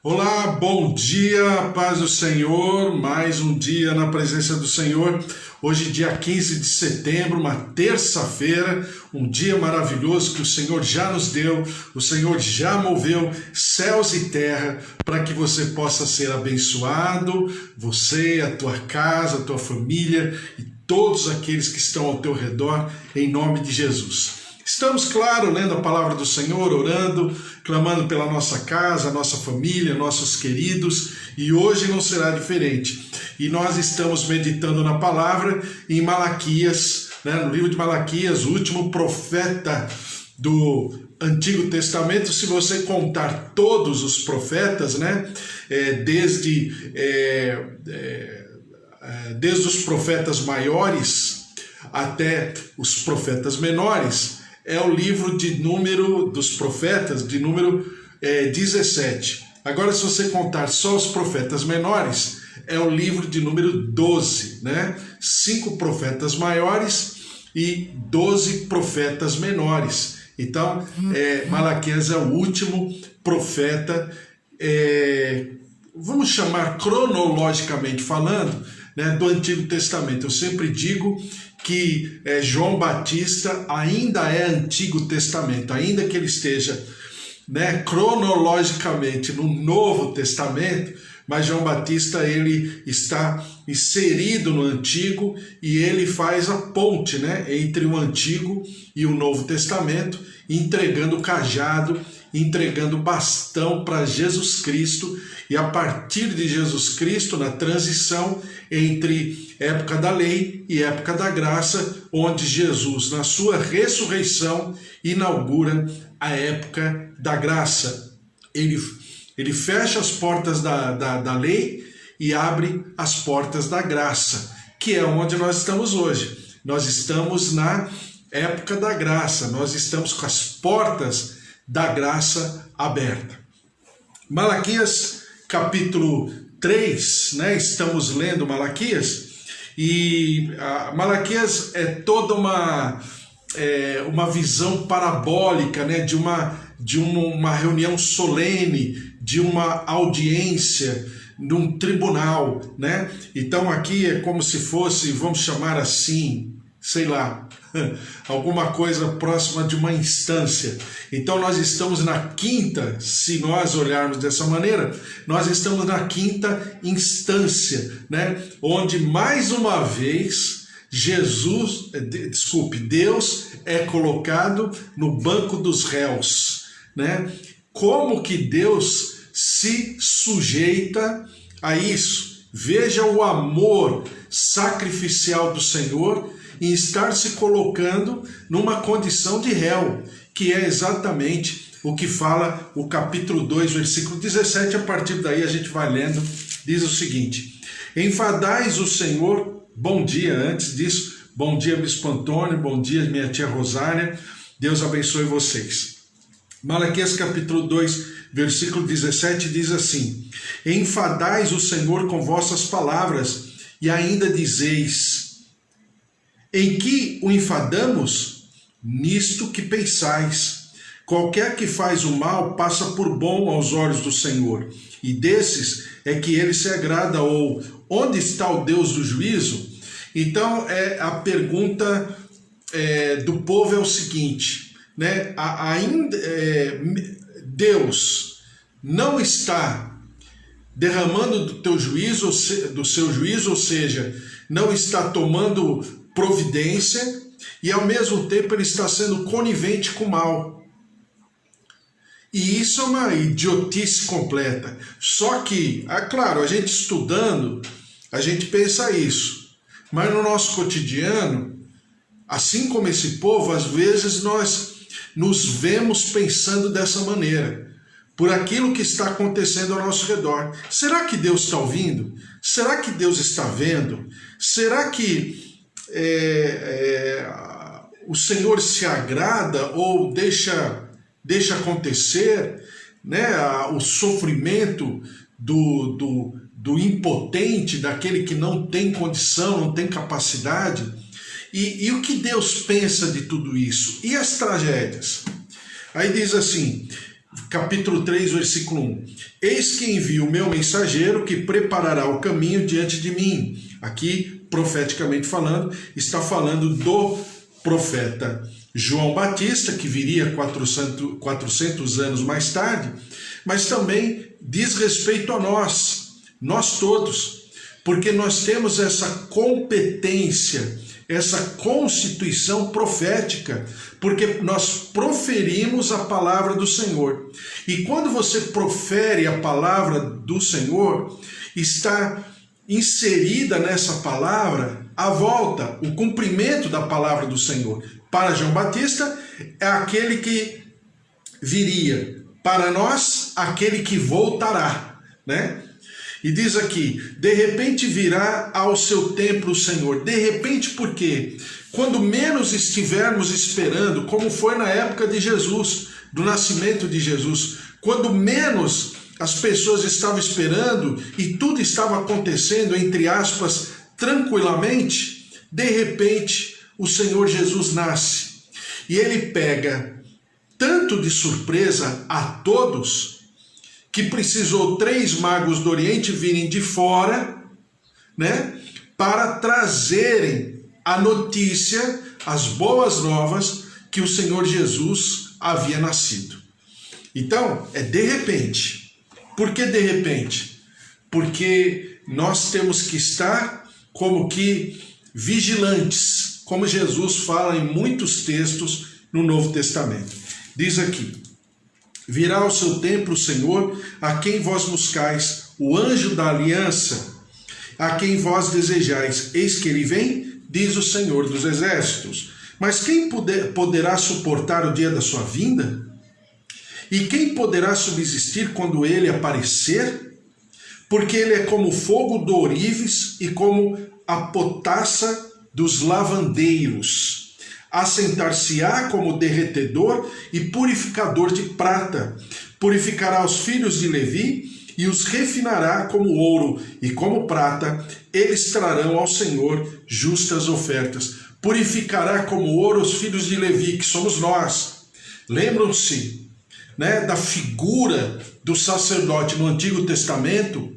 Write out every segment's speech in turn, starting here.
Olá, bom dia, paz do Senhor, mais um dia na presença do Senhor. Hoje, dia 15 de setembro, uma terça-feira, um dia maravilhoso que o Senhor já nos deu, o Senhor já moveu céus e terra para que você possa ser abençoado, você, a tua casa, a tua família e todos aqueles que estão ao teu redor, em nome de Jesus. Estamos, claro, lendo a palavra do Senhor, orando, clamando pela nossa casa, nossa família, nossos queridos, e hoje não será diferente. E nós estamos meditando na palavra em Malaquias, no livro de Malaquias, o último profeta do Antigo Testamento. Se você contar todos os profetas, desde os profetas maiores até os profetas menores, é o livro de número dos profetas, de número 17. Agora, se você contar só os profetas menores, é o livro de número 12, 5 profetas maiores e 12 profetas menores. Então, Malaquias é o último profeta, vamos chamar cronologicamente falando, do Antigo Testamento. Eu sempre digo que João Batista ainda é Antigo Testamento, ainda que ele esteja cronologicamente no Novo Testamento, mas João Batista ele está inserido no Antigo e ele faz a ponte entre o Antigo e o Novo Testamento, entregando o cajado, entregando o bastão para Jesus Cristo, e a partir de Jesus Cristo, na transição entre época da lei e época da graça, onde Jesus, na sua ressurreição, inaugura a época da graça. Ele fecha as portas da lei e abre as portas da graça, que é onde nós estamos hoje. Nós estamos na época da graça, nós estamos com as portas da graça aberta. Malaquias capítulo 3, estamos lendo Malaquias, e Malaquias é toda uma visão parabólica, de uma reunião solene, de uma audiência, num tribunal, Então aqui é como se fosse, vamos chamar assim, sei lá, alguma coisa próxima de uma instância. Então nós estamos na quinta, se nós olharmos dessa maneira, nós estamos na quinta instância, onde mais uma vez Deus é colocado no banco dos réus, Como que Deus se sujeita a isso? Veja o amor sacrificial do Senhor em estar se colocando numa condição de réu, que é exatamente o que fala o capítulo 2, versículo 17, a partir daí a gente vai lendo, diz o seguinte: enfadais o Senhor, bom dia, antes disso, bom dia Bispo Antônio, bom dia minha tia Rosária, Deus abençoe vocês. Malaquias capítulo 2, versículo 17 diz assim: enfadais o Senhor com vossas palavras, e ainda dizeis: em que o enfadamos? Nisto que pensais. Qualquer que faz o mal passa por bom aos olhos do Senhor, e desses é que ele se agrada. Ou onde está o Deus do juízo? Então a pergunta do povo é o seguinte, Deus não está derramando do seu juízo, ou seja, não está tomando providência, e ao mesmo tempo ele está sendo conivente com o mal. E isso é uma idiotice completa. Só que, claro, a gente estudando, a gente pensa isso, mas no nosso cotidiano, assim como esse povo, às vezes nós nos vemos pensando dessa maneira, por aquilo que está acontecendo ao nosso redor. Será que Deus está ouvindo? Será que Deus está vendo? Será que o Senhor se agrada ou deixa acontecer o sofrimento do impotente, daquele que não tem condição, não tem capacidade? E o que Deus pensa de tudo isso? E as tragédias? Aí diz assim: capítulo 3, versículo 1. Eis que envio o meu mensageiro que preparará o caminho diante de mim. Aqui, profeticamente falando, está falando do profeta João Batista, que viria 400 anos mais tarde, mas também diz respeito a nós todos, porque nós temos essa competência, essa constituição profética, porque nós proferimos a palavra do Senhor. E quando você profere a palavra do Senhor, está inserida nessa palavra a volta, o cumprimento da palavra do Senhor. Para João Batista, é aquele que viria. Para nós, aquele que voltará, né? E diz aqui, de repente virá ao seu templo o Senhor. De repente por quê? Quando menos estivermos esperando, como foi na época de Jesus, do nascimento de Jesus, quando menos as pessoas estavam esperando e tudo estava acontecendo, entre aspas, tranquilamente, de repente o Senhor Jesus nasce. E ele pega tanto de surpresa a todos, que precisou 3 magos do Oriente virem de fora, né, para trazerem a notícia, as boas novas, que o Senhor Jesus havia nascido. Então, é de repente. Por que de repente? Porque nós temos que estar como que vigilantes, como Jesus fala em muitos textos no Novo Testamento. Diz aqui, virá ao seu templo o Senhor, a quem vós buscais, o anjo da aliança, a quem vós desejais. Eis que ele vem, diz o Senhor dos exércitos. Mas quem poderá suportar o dia da sua vinda? E quem poderá subsistir quando ele aparecer? Porque ele é como o fogo do ourives e como a potassa dos lavandeiros. Assentar-se-á como derretedor e purificador de prata. Purificará os filhos de Levi e os refinará como ouro e como prata. Eles trarão ao Senhor justas ofertas. Purificará como ouro os filhos de Levi, que somos nós. Lembram-se, né, da figura do sacerdote no Antigo Testamento,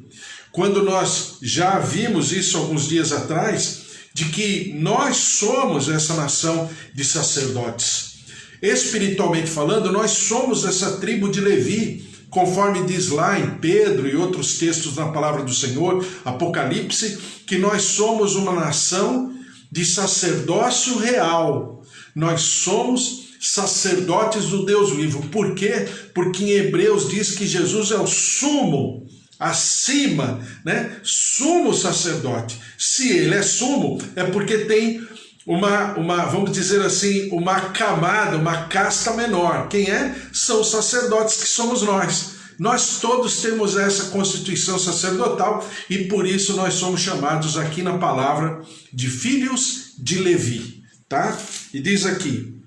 quando nós já vimos isso alguns dias atrás, de que nós somos essa nação de sacerdotes. Espiritualmente falando, nós somos essa tribo de Levi, conforme diz lá em Pedro e outros textos na palavra do Senhor, Apocalipse, que nós somos uma nação de sacerdócio real. Nós somos sacerdotes do Deus vivo. Por quê? Porque em Hebreus diz que Jesus é o sumo, acima, né? Sumo sacerdote. Se ele é sumo, é porque tem uma, vamos dizer assim, uma camada, uma casta menor. Quem é? São os sacerdotes, que somos nós. Nós todos temos essa constituição sacerdotal e por isso nós somos chamados aqui na palavra de filhos de Levi, tá? E diz aqui,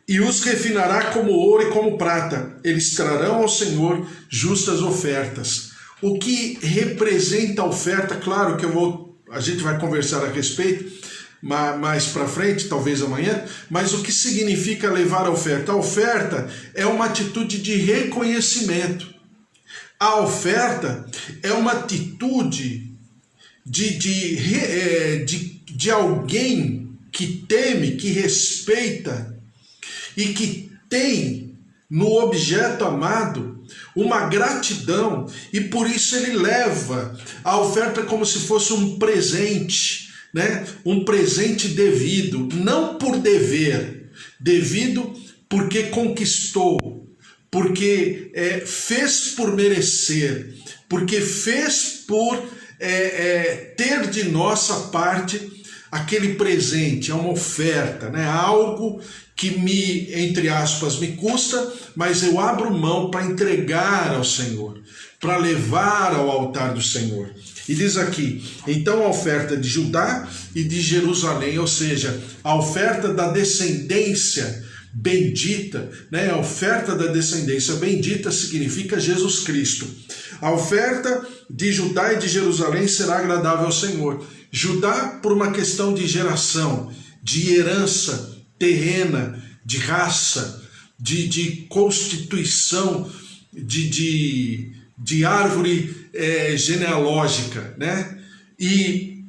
e os refinará como ouro e como prata, eles trarão ao Senhor justas ofertas. O que representa a oferta, claro que a gente vai conversar a respeito mais para frente, talvez amanhã, mas o que significa levar a oferta? A oferta é uma atitude de reconhecimento. A oferta é uma atitude de alguém que teme, que respeita, e que tem no objeto amado uma gratidão, e por isso ele leva a oferta como se fosse um presente, né? Um presente devido, não por dever, devido porque conquistou, porque fez por merecer, porque fez por ter de nossa parte aquele presente, é uma oferta, né? Algo que me, entre aspas, me custa, mas eu abro mão para entregar ao Senhor, para levar ao altar do Senhor. E diz aqui, então a oferta de Judá e de Jerusalém, ou seja, a oferta da descendência bendita, né? A oferta da descendência bendita significa Jesus Cristo. A oferta de Judá e de Jerusalém será agradável ao Senhor. Judá por uma questão de geração, de herança terrena, de raça, de constituição de árvore genealógica, né? E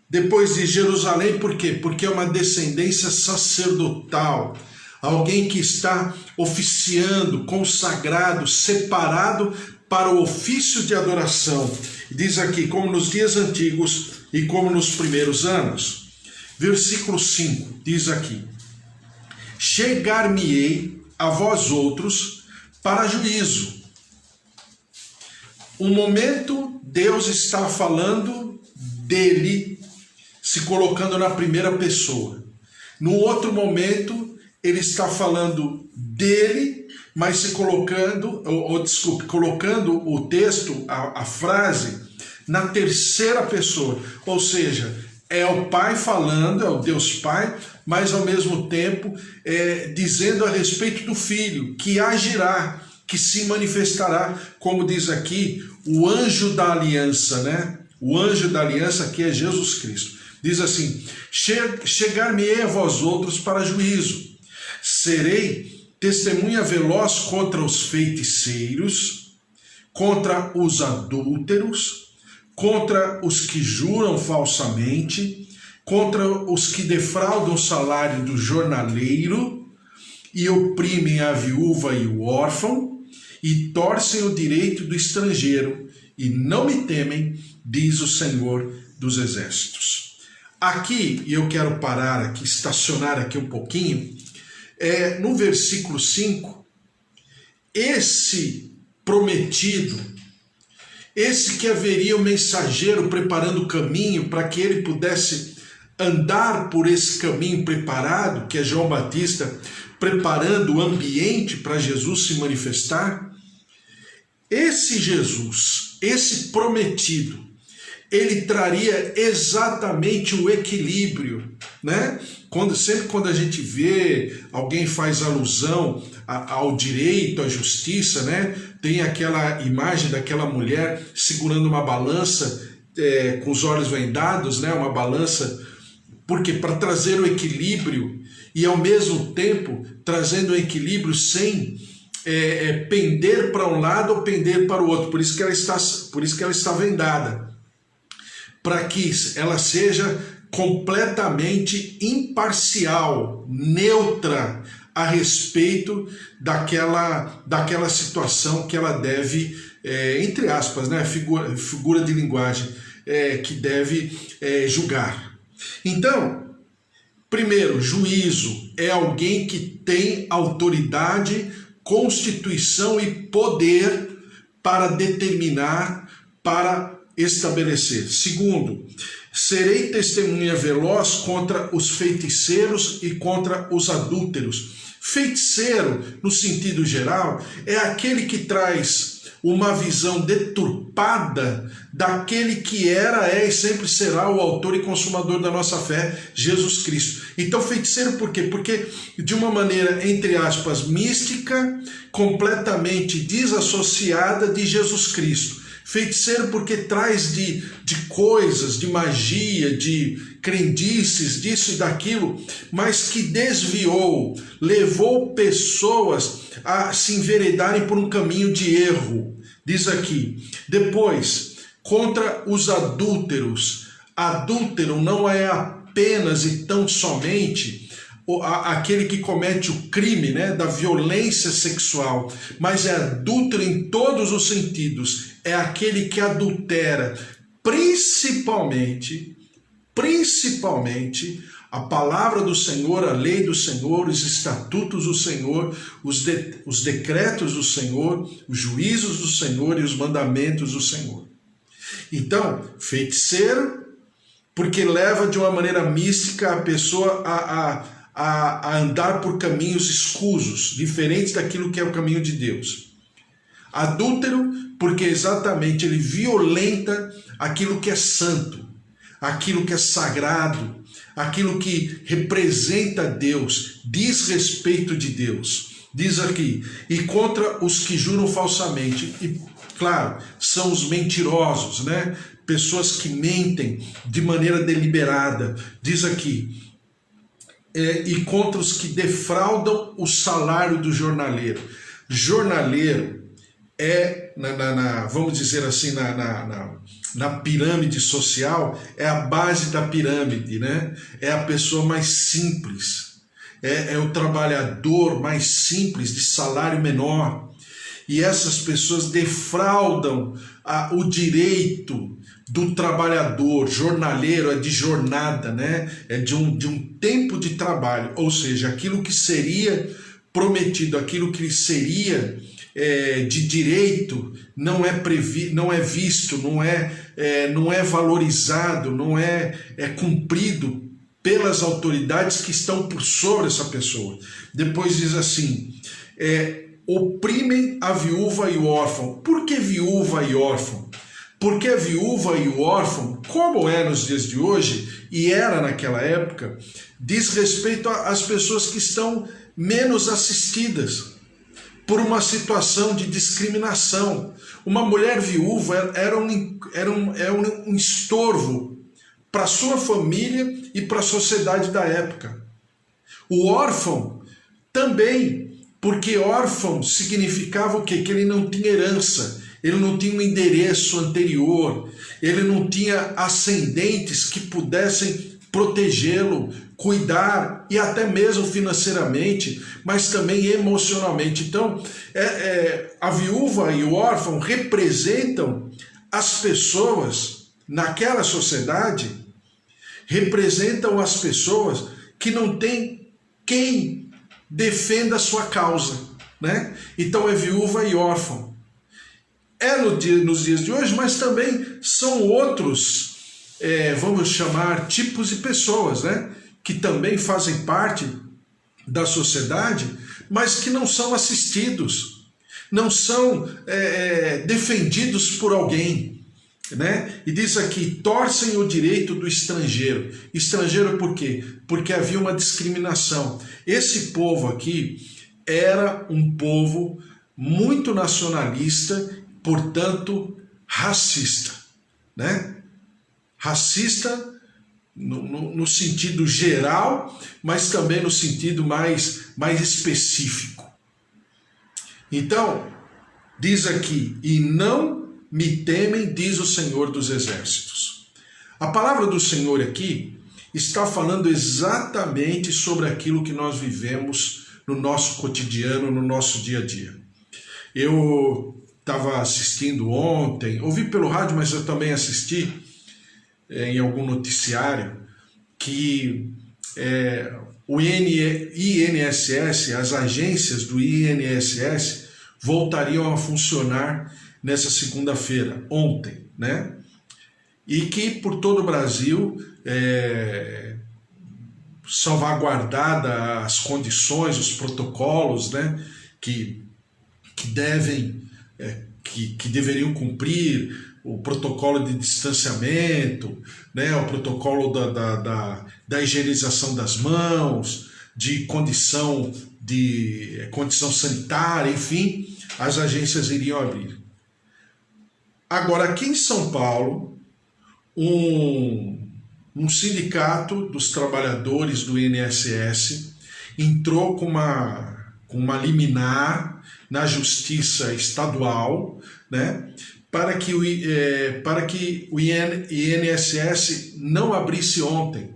depois de Jerusalém, por quê? Porque é uma descendência sacerdotal, alguém que está oficiando, consagrado, separado para o ofício de adoração. Diz aqui, como nos dias antigos e como nos primeiros anos. Versículo 5, diz aqui: chegar-me-ei a vós outros para juízo. Um momento, Deus está falando dele, se colocando na primeira pessoa. No outro momento, ele está falando dele, mas se colocando, colocando o texto, a frase, na terceira pessoa. Ou seja, é o Pai falando, é o Deus Pai, mas ao mesmo tempo dizendo a respeito do Filho, que agirá, que se manifestará, como diz aqui, o anjo da aliança, né? O anjo da aliança aqui é Jesus Cristo. Diz assim: chegar-me-ei a vós outros para juízo, serei testemunha veloz contra os feiticeiros, contra os adúlteros, contra os que juram falsamente, contra os que defraudam o salário do jornaleiro e oprimem a viúva e o órfão, e torcem o direito do estrangeiro, e não me temem, diz o Senhor dos Exércitos. Aqui, e eu quero parar aqui, estacionar aqui um pouquinho, no versículo 5, esse prometido, esse que haveria o mensageiro preparando o caminho para que ele pudesse andar por esse caminho preparado, que é João Batista, preparando o ambiente para Jesus se manifestar. Esse Jesus, esse prometido, ele traria exatamente o equilíbrio, né? Sempre quando a gente vê, alguém faz alusão ao direito, à justiça, né? Tem aquela imagem daquela mulher segurando uma balança com os olhos vendados, né? Uma balança, porque para trazer o equilíbrio e ao mesmo tempo trazendo o equilíbrio sem pender para um lado ou pender para o outro. Por isso que ela está vendada, para que ela seja completamente imparcial, neutra a respeito daquela situação que ela deve, entre aspas, né, figura de linguagem, que deve julgar. Então, primeiro, juízo é alguém que tem autoridade, constituição e poder para determinar, para estabelecer. Segundo, serei testemunha veloz contra os feiticeiros e contra os adúlteros. Feiticeiro, no sentido geral, é aquele que traz uma visão deturpada daquele que era, e sempre será o autor e consumador da nossa fé, Jesus Cristo. Então, feiticeiro por quê? Porque de uma maneira, entre aspas, mística, completamente desassociada de Jesus Cristo. Feiticeiro porque traz de coisas, de magia, de crendices, disso e daquilo, mas que desviou, levou pessoas a se enveredarem por um caminho de erro. Diz aqui, depois, contra os adúlteros. Adúltero não é apenas e tão somente aquele que comete o crime, né, da violência sexual, mas é adúltero em todos os sentidos. É aquele que adultera, principalmente a palavra do Senhor, a lei do Senhor, os estatutos do Senhor, os decretos do Senhor, os juízos do Senhor e os mandamentos do Senhor. Então, feiticeiro, porque leva de uma maneira mística a pessoa a andar por caminhos escusos, diferentes daquilo que é o caminho de Deus. Adúltero, porque exatamente ele violenta aquilo que é santo, aquilo que é sagrado, aquilo que representa Deus, diz respeito de Deus. Diz aqui, e contra os que juram falsamente. E, claro, são os mentirosos, né? Pessoas que mentem de maneira deliberada. Diz aqui, e contra os que defraudam o salário do jornaleiro. Jornaleiro é, vamos dizer assim, na pirâmide social, é a base da pirâmide, né? É a pessoa mais simples, é o trabalhador mais simples, de salário menor. E essas pessoas defraudam o direito do trabalhador. Jornaleiro é de jornada, né? É de um tempo de trabalho, ou seja, aquilo que seria prometido, aquilo que seria de direito, não é visto, não é valorizado, não é cumprido pelas autoridades que estão por sobre essa pessoa. Depois diz assim, oprimem a viúva e o órfão. Por que viúva e órfão? Porque a viúva e o órfão, como é nos dias de hoje, e era naquela época, diz respeito às pessoas que estão menos assistidas por uma situação de discriminação. Uma mulher viúva era um estorvo para sua família e para a sociedade da época. O órfão também, porque órfão significava o quê? Que ele não tinha herança, ele não tinha um endereço anterior, ele não tinha ascendentes que pudessem protegê-lo, cuidar, e até mesmo financeiramente, mas também emocionalmente. Então, a viúva e o órfão representam as pessoas naquela sociedade, representam as pessoas que não têm quem defenda a sua causa, né? Então é viúva e órfão. Nos dias de hoje, mas também são outros, vamos chamar, tipos de pessoas, né? Que também fazem parte da sociedade, mas que não são assistidos, não são defendidos por alguém, né? E diz aqui, torcem o direito do estrangeiro. Estrangeiro por quê? Porque havia uma discriminação. Esse povo aqui era um povo muito nacionalista, portanto racista, né? Racista no sentido geral, mas também no sentido mais específico. Então, diz aqui, e não me temem, diz o Senhor dos Exércitos. A palavra do Senhor aqui está falando exatamente sobre aquilo que nós vivemos no nosso cotidiano, no nosso dia a dia. Eu estava assistindo ontem, ouvi pelo rádio, mas eu também assisti em algum noticiário, que o INSS, as agências do INSS, voltariam a funcionar nessa segunda-feira, ontem, né? E que por todo o Brasil, salvaguardada as condições, os protocolos, né, que deveriam cumprir, o protocolo de distanciamento, né, o protocolo da higienização das mãos, de condição sanitária, enfim, as agências iriam abrir. Agora, aqui em São Paulo, um sindicato dos trabalhadores do INSS entrou com uma liminar na Justiça Estadual, né, para que o INSS não abrisse ontem,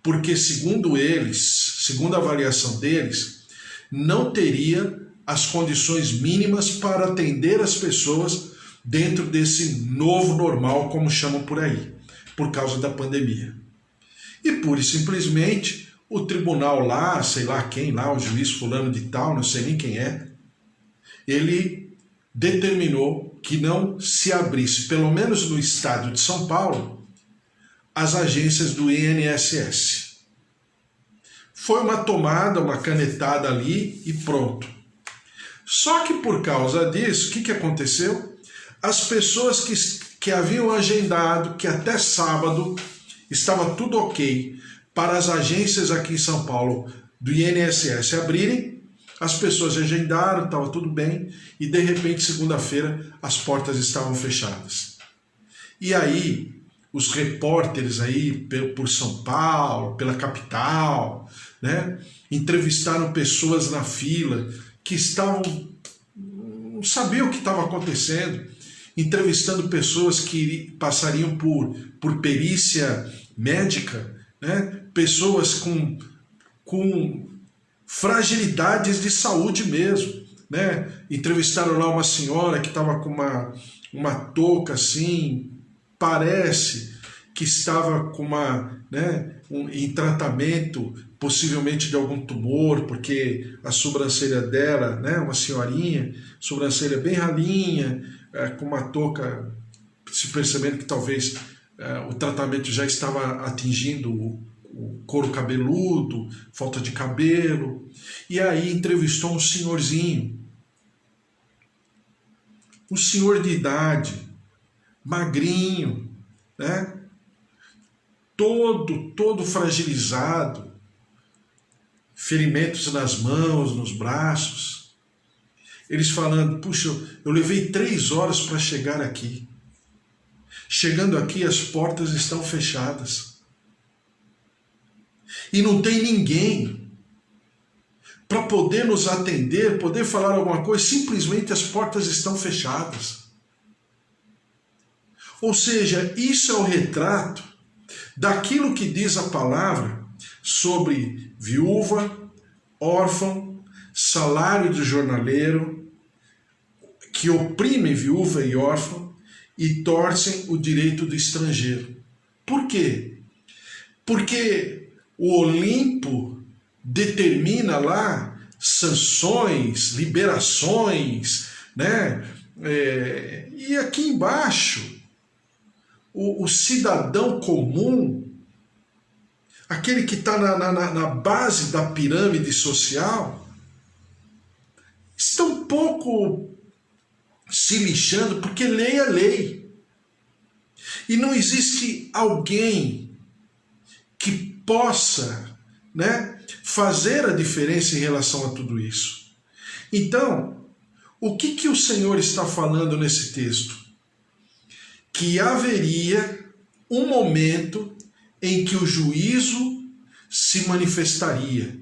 porque segundo a avaliação deles, não teria as condições mínimas para atender as pessoas dentro desse novo normal, como chamam por aí, por causa da pandemia. E pura e simplesmente o tribunal lá, sei lá quem lá, o juiz fulano de tal, não sei nem quem é, ele determinou que não se abrisse, pelo menos no estado de São Paulo, as agências do INSS. Foi uma tomada, uma canetada ali e pronto. Só que por causa disso, o que aconteceu? As pessoas que haviam agendado que até sábado estava tudo ok para as agências aqui em São Paulo do INSS abrirem, as pessoas agendaram, estava tudo bem, e de repente, segunda-feira, as portas estavam fechadas. E aí, os repórteres aí por São Paulo, pela capital, né? Entrevistaram pessoas na fila que não sabiam o que estava acontecendo, entrevistando pessoas que passariam por perícia médica, né? Pessoas com fragilidades de saúde mesmo, né? Entrevistaram lá uma senhora que estava com uma touca assim, parece que estava com em tratamento, possivelmente de algum tumor, porque a sobrancelha dela, né, uma senhorinha, sobrancelha bem ralinha, com uma touca, se percebendo que talvez o tratamento já estava atingindo o couro cabeludo, falta de cabelo. E aí entrevistou um senhorzinho, um senhor de idade, magrinho, né? Todo fragilizado, ferimentos nas mãos, nos braços. Eles falando, puxa, eu levei 3 horas para chegar aqui. Chegando aqui, as portas estão fechadas. E não tem ninguém para poder nos atender, poder falar alguma coisa, simplesmente as portas estão fechadas. Ou seja, isso é o retrato daquilo que diz a palavra sobre viúva, órfão, salário de jornaleiro, que oprimem viúva e órfão e torcem o direito do estrangeiro. Por quê? Porque o Olimpo determina lá sanções, liberações, né? E aqui embaixo, o cidadão comum, aquele que está na base da pirâmide social, está um pouco se lixando, porque lei é lei. E não existe alguém que possa, né, fazer a diferença em relação a tudo isso. Então, o que o Senhor está falando nesse texto? Que haveria um momento em que o juízo se manifestaria.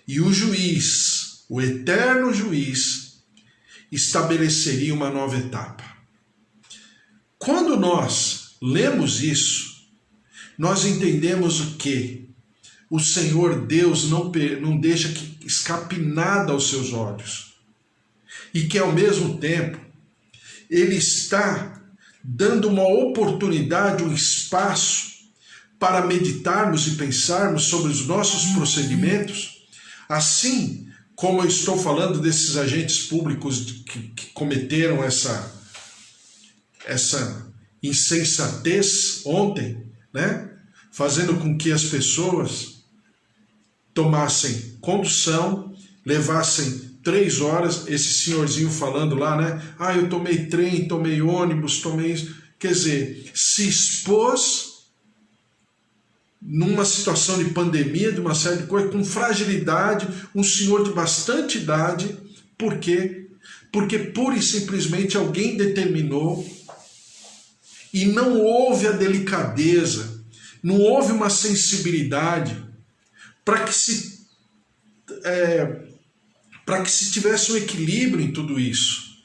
E o juiz, o eterno juiz, estabeleceria uma nova etapa. Quando nós lemos isso, nós entendemos o que? O Senhor Deus não deixa que escape nada aos seus olhos. E que ao mesmo tempo, Ele está dando uma oportunidade, um espaço para meditarmos e pensarmos sobre os nossos procedimentos, assim como eu estou falando desses agentes públicos que cometeram essa insensatez ontem, né? Fazendo com que as pessoas tomassem condução, levassem 3 horas, esse senhorzinho falando lá, né? Ah, eu tomei trem, tomei ônibus, tomei isso. Quer dizer, se expôs numa situação de pandemia, de uma série de coisas, com fragilidade, um senhor de bastante idade. Por quê? Porque pura e simplesmente alguém determinou e não houve a delicadeza, não houve uma sensibilidade para que se tivesse um equilíbrio em tudo isso,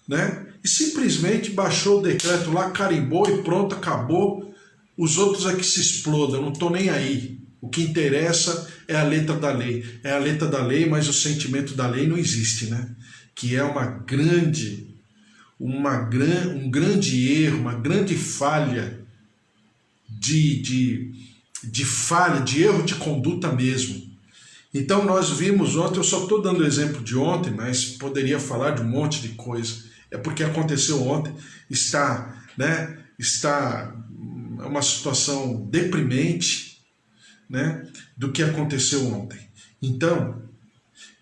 né? E simplesmente baixou o decreto lá, carimbou e pronto, acabou. Os outros é que se explodam, eu não estou nem aí. O que interessa é a letra da lei. É a letra da lei, mas o sentimento da lei não existe, né? Que é um grande erro, uma grande falha de erro de conduta mesmo. Então nós vimos ontem, eu só estou dando o exemplo de ontem, mas poderia falar de um monte de coisa. É porque aconteceu ontem, está uma situação deprimente, né, do que aconteceu ontem. Então,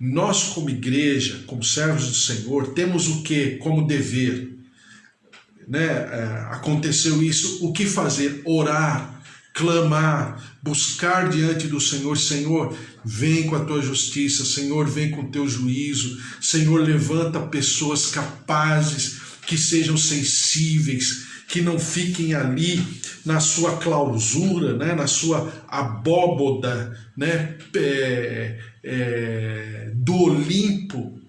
nós como igreja, como servos do Senhor, temos o que como dever? Né? Aconteceu isso, o que fazer? Orar, clamar, buscar diante do Senhor. Senhor, vem com a tua justiça, Senhor, vem com o teu juízo, Senhor, levanta pessoas capazes, que sejam sensíveis, que não fiquem ali na sua clausura, né, na sua abóboda, né, do Olimpo,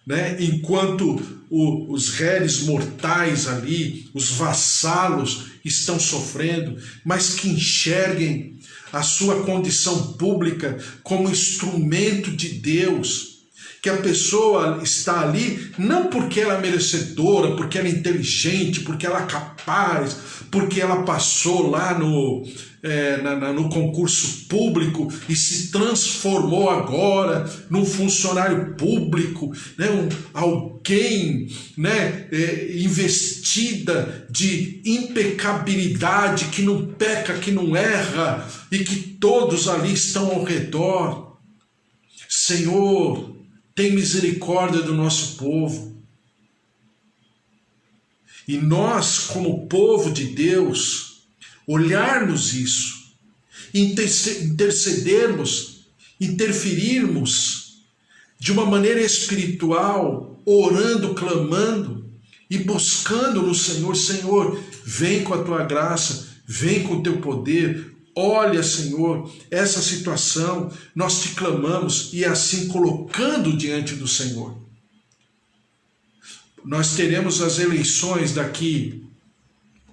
né, enquanto os réis mortais ali, os vassalos estão sofrendo, mas que enxerguem a sua condição pública como instrumento de Deus, que a pessoa está ali não porque ela é merecedora, porque ela é inteligente, porque ela é capaz, porque ela passou lá no concurso público e se transformou agora num funcionário público, né, alguém, né, investida de impecabilidade, que não peca, que não erra, e que todos ali estão ao redor. Senhor, tem misericórdia do nosso povo. E nós, como povo de Deus, olharmos isso, intercedermos, interferirmos de uma maneira espiritual, orando, clamando e buscando no Senhor. Senhor, vem com a tua graça, vem com o teu poder. Olha, Senhor, essa situação, nós te clamamos, e assim colocando diante do Senhor. Nós teremos as eleições daqui,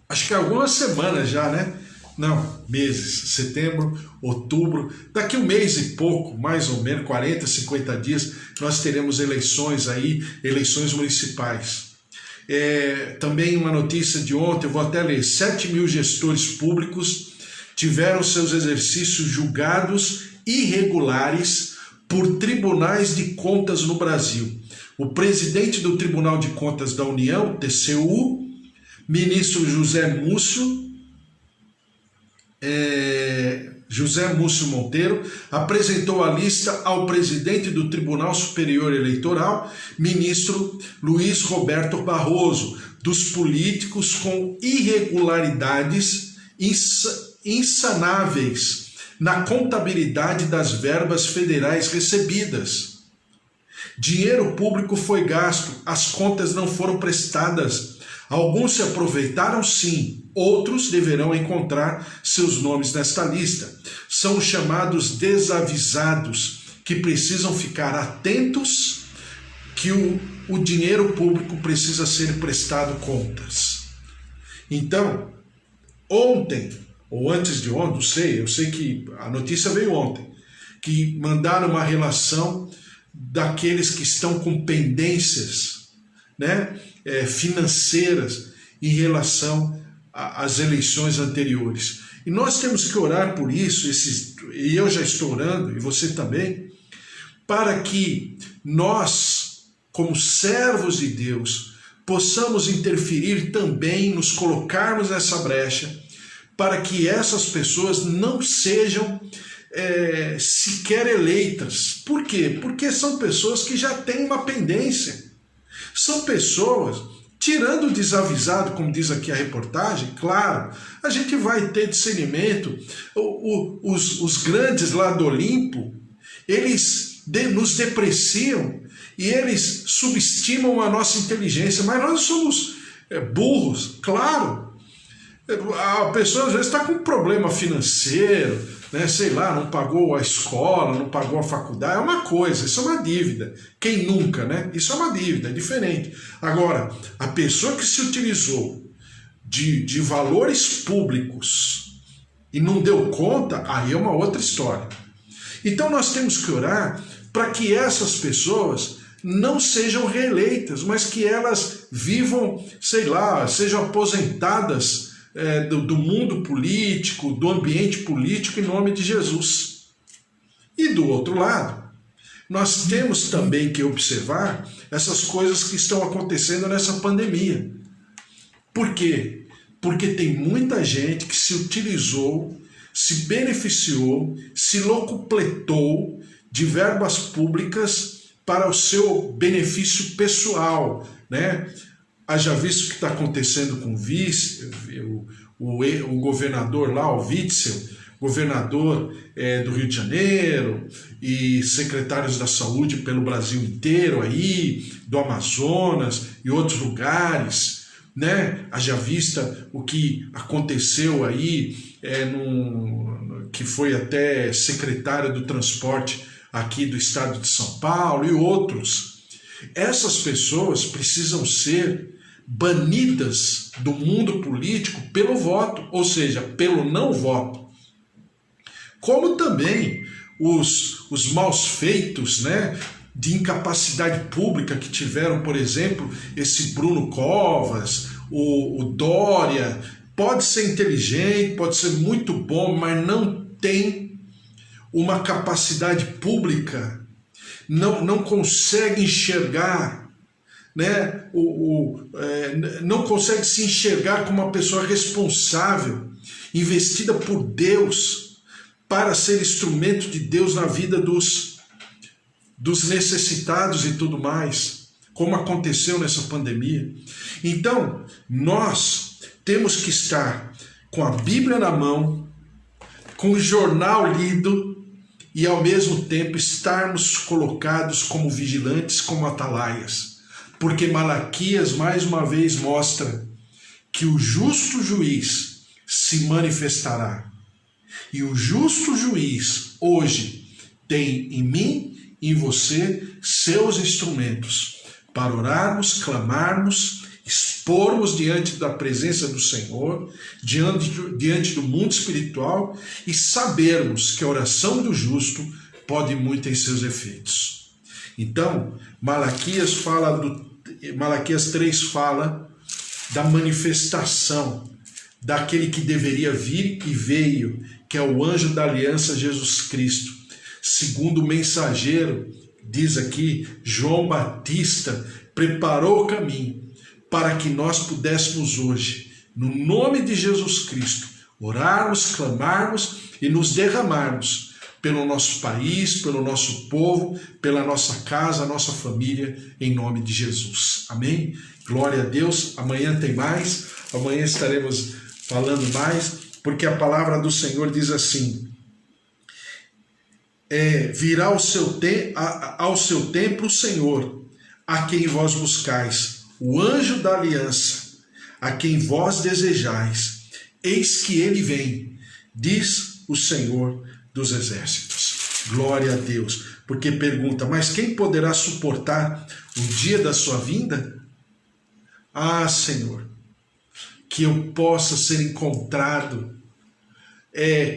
acho que algumas semanas já, né? Não, meses, setembro, outubro, daqui um mês e pouco, mais ou menos, 40, 50 dias, nós teremos eleições aí, eleições municipais. Também uma notícia de ontem, eu vou até ler, 7 mil gestores públicos tiveram seus exercícios julgados irregulares por tribunais de contas no Brasil. O presidente do Tribunal de Contas da União, TCU, ministro José Múcio Monteiro, apresentou a lista ao presidente do Tribunal Superior Eleitoral, ministro Luiz Roberto Barroso, dos políticos com irregularidades insanáveis na contabilidade das verbas federais recebidas. Dinheiro público foi gasto, as contas não foram prestadas. Alguns se aproveitaram sim, outros deverão encontrar seus nomes nesta lista. São os chamados desavisados, que precisam ficar atentos que o dinheiro público precisa ser prestado contas. Então, ontem, ou antes de ontem, não sei, eu sei que a notícia veio ontem, que mandaram uma relação daqueles que estão com pendências, né, financeiras em relação às eleições anteriores. E nós temos que orar por isso, e eu já estou orando, e você também, para que nós, como servos de Deus, possamos interferir também, nos colocarmos nessa brecha, para que essas pessoas não sejam sequer eleitas. Por quê? Porque são pessoas que já têm uma pendência. São pessoas, tirando o desavisado, como diz aqui a reportagem, claro, a gente vai ter discernimento. Os grandes lá do Olimpo, eles nos depreciam e eles subestimam a nossa inteligência, mas nós somos burros, claro. A pessoa às vezes está com um problema financeiro, né, sei lá, não pagou a escola, não pagou a faculdade, é uma coisa, isso é uma dívida. Quem nunca, né? Isso é uma dívida, é diferente. Agora, a pessoa que se utilizou de valores públicos e não deu conta, aí é uma outra história. Então nós temos que orar para que essas pessoas não sejam reeleitas, mas que elas vivam, sei lá, sejam aposentadas do mundo político, do ambiente político, em nome de Jesus. E do outro lado, nós temos também que observar essas coisas que estão acontecendo nessa pandemia. Por quê? Porque tem muita gente que se utilizou, se beneficiou, se locupletou de verbas públicas para o seu benefício pessoal, né? Haja visto o que está acontecendo com o governador lá, o Witzel, governador do Rio de Janeiro, e secretários da saúde pelo Brasil inteiro aí, do Amazonas e outros lugares, né? Haja vista o que aconteceu aí, que foi até secretário do transporte aqui do estado de São Paulo e outros. Essas pessoas precisam ser banidas do mundo político pelo voto, ou seja, pelo não voto. Como também os maus feitos, né, de incapacidade pública que tiveram, por exemplo, esse Bruno Covas, o Dória. Pode ser inteligente, pode ser muito bom, mas não tem uma capacidade pública, não consegue enxergar, né? Não consegue se enxergar como uma pessoa responsável, investida por Deus, para ser instrumento de Deus na vida dos necessitados e tudo mais, como aconteceu nessa pandemia. Então, nós temos que estar com a Bíblia na mão, com o jornal lido e ao mesmo tempo estarmos colocados como vigilantes, como atalaias. Porque Malaquias mais uma vez mostra que o justo juiz se manifestará. E o justo juiz hoje tem em mim e em você seus instrumentos para orarmos, clamarmos, expormos diante da presença do Senhor, diante do mundo espiritual e sabermos que a oração do justo pode muito em seus efeitos. Então, Malaquias 3 fala da manifestação daquele que deveria vir e veio, que é o anjo da aliança Jesus Cristo. Segundo o mensageiro, diz aqui, João Batista preparou o caminho para que nós pudéssemos hoje, no nome de Jesus Cristo, orarmos, clamarmos e nos derramarmos pelo nosso país, pelo nosso povo, pela nossa casa, nossa família, em nome de Jesus. Amém? Glória a Deus. Amanhã tem mais, amanhã estaremos falando mais, porque a palavra do Senhor diz assim: virá ao seu templo o Senhor, a quem vós buscais, o anjo da aliança, a quem vós desejais. Eis que ele vem, diz o Senhor dos exércitos. Glória a Deus. Porque pergunta, mas quem poderá suportar o dia da sua vinda? Ah, Senhor, que eu possa ser encontrado,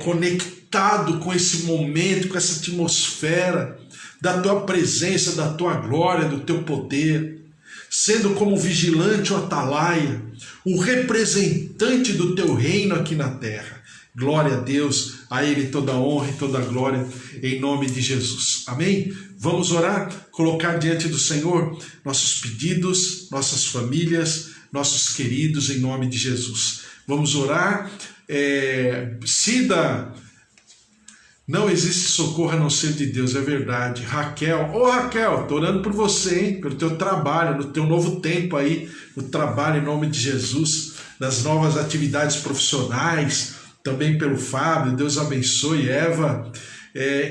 conectado com esse momento, com essa atmosfera da tua presença, da tua glória, do teu poder, sendo como vigilante ou atalaia, o representante do teu reino aqui na terra. Glória a Deus, a Ele toda a honra e toda a glória, em nome de Jesus. Amém? Vamos orar, colocar diante do Senhor nossos pedidos, nossas famílias, nossos queridos, em nome de Jesus. Vamos orar. Cida, não existe socorro a não ser de Deus, é verdade. Raquel, Raquel, estou orando por você, hein? Pelo teu trabalho, no teu novo tempo aí, no trabalho em nome de Jesus, nas novas atividades profissionais, também pelo Fábio, Deus abençoe. Eva,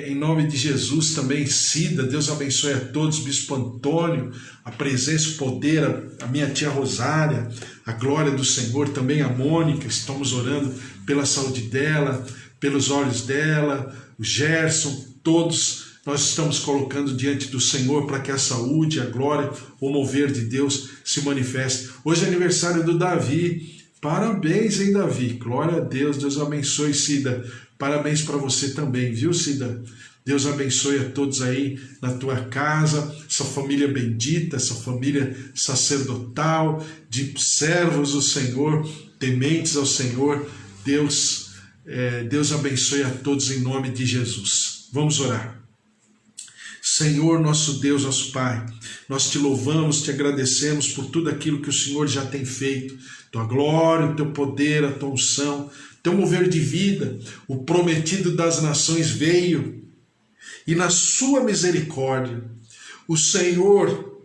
em nome de Jesus também. Cida, Deus abençoe a todos. Bispo Antônio, a presença, o poder, a minha tia Rosária, a glória do Senhor, também a Mônica, estamos orando pela saúde dela, pelos olhos dela, o Gerson, todos nós estamos colocando diante do Senhor para que a saúde, a glória, o mover de Deus se manifeste. Hoje é aniversário do Davi. Parabéns, hein, Davi? Glória a Deus. Deus abençoe, Cida. Parabéns para você também, viu, Cida? Deus abençoe a todos aí na tua casa, essa família bendita, essa família sacerdotal, de servos do Senhor, tementes ao Senhor. Deus abençoe a todos em nome de Jesus. Vamos orar. Senhor, nosso Deus, nosso Pai, nós te louvamos, te agradecemos por tudo aquilo que o Senhor já tem feito, tua glória, o teu poder, a tua unção, teu mover de vida. O prometido das nações veio e na sua misericórdia o Senhor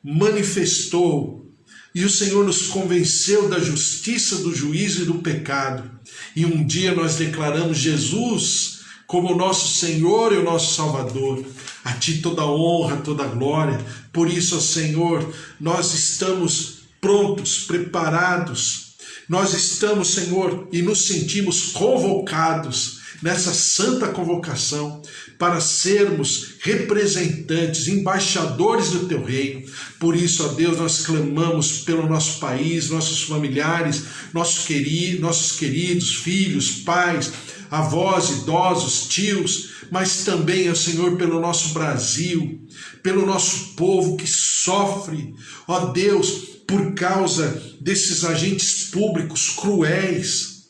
manifestou e o Senhor nos convenceu da justiça, do juízo e do pecado. E um dia nós declaramos Jesus como o nosso Senhor e o nosso Salvador. A Ti toda a honra, toda a glória. Por isso, Senhor, nós estamos prontos, preparados. Nós estamos, Senhor, e nos sentimos convocados nessa santa convocação para sermos representantes, embaixadores do Teu reino. Por isso, ó Deus, nós clamamos pelo nosso país, nossos familiares, nossos queridos, filhos, pais, avós, idosos, tios, mas também, ó Senhor, pelo nosso Brasil, pelo nosso povo que sofre, ó Deus, por causa desses agentes públicos cruéis,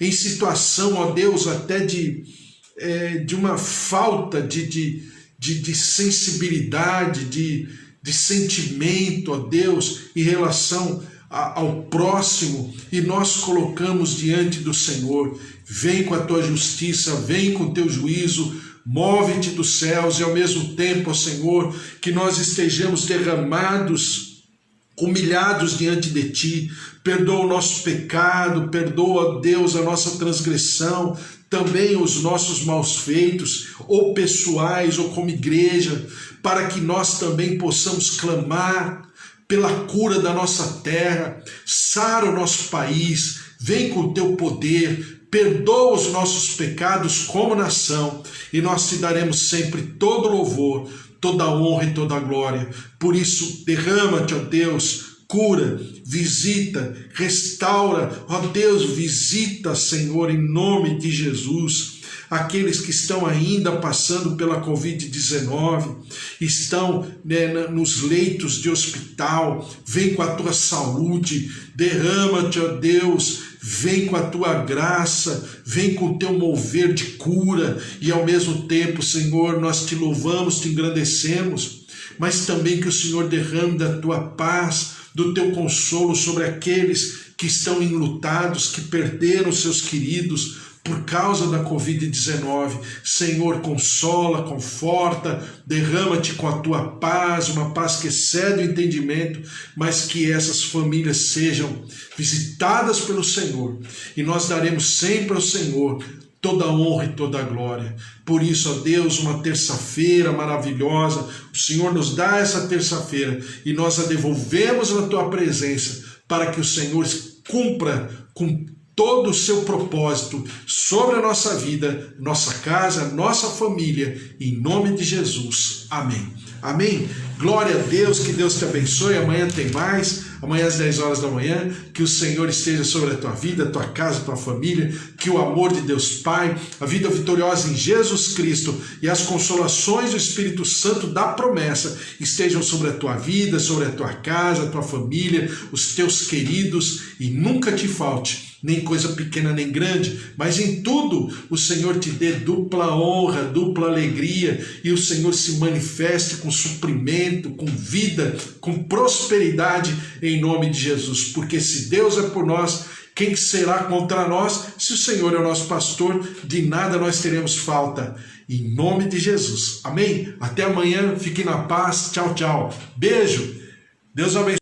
em situação, ó Deus, até de uma falta de sensibilidade, de sentimento, ó Deus, em relação ao próximo, e nós colocamos diante do Senhor. Vem com a tua justiça, vem com o teu juízo, move-te dos céus, e ao mesmo tempo, ó Senhor, que nós estejamos derramados, humilhados diante de Ti. Perdoa o nosso pecado, perdoa, ó Deus, a nossa transgressão, também os nossos maus feitos, ou pessoais, ou como igreja, para que nós também possamos clamar pela cura da nossa terra. Sara o nosso país, vem com o Teu poder, perdoa os nossos pecados como nação, e nós Te daremos sempre todo louvor, toda honra e toda glória. Por isso, derrama-te, ó Deus, cura, visita, restaura, ó Deus, visita, Senhor, em nome de Jesus, aqueles que estão ainda passando pela Covid-19, estão nos leitos de hospital. Vem com a tua saúde, derrama-te, ó Deus, vem com a tua graça, vem com o teu mover de cura, e ao mesmo tempo, Senhor, nós te louvamos, te engrandecemos, mas também que o Senhor derrame da tua paz, do teu consolo sobre aqueles que estão enlutados, que perderam seus queridos por causa da Covid-19. Senhor, consola, conforta, derrama-te com a tua paz, uma paz que excede o entendimento, mas que essas famílias sejam visitadas pelo Senhor, e nós daremos sempre ao Senhor toda a honra e toda a glória. Por isso, ó Deus, uma terça-feira maravilhosa, o Senhor nos dá essa terça-feira, e nós a devolvemos na tua presença, para que o Senhor cumpra com todo o seu propósito sobre a nossa vida, nossa casa, nossa família, em nome de Jesus. Amém. Amém? Glória a Deus, que Deus te abençoe. Amanhã tem mais, amanhã às 10 horas da manhã, que o Senhor esteja sobre a tua vida, a tua casa, a tua família, que o amor de Deus Pai, a vida vitoriosa em Jesus Cristo e as consolações do Espírito Santo da promessa estejam sobre a tua vida, sobre a tua casa, a tua família, os teus queridos, e nunca te falte nem coisa pequena nem grande, mas em tudo o Senhor te dê dupla honra, dupla alegria, e o Senhor se manifeste com suprimento, com vida, com prosperidade, em nome de Jesus. Porque se Deus é por nós, quem será contra nós? Se o Senhor é o nosso pastor, de nada nós teremos falta. Em nome de Jesus. Amém? Até amanhã, fique na paz. Tchau, tchau. Beijo. Deus abençoe.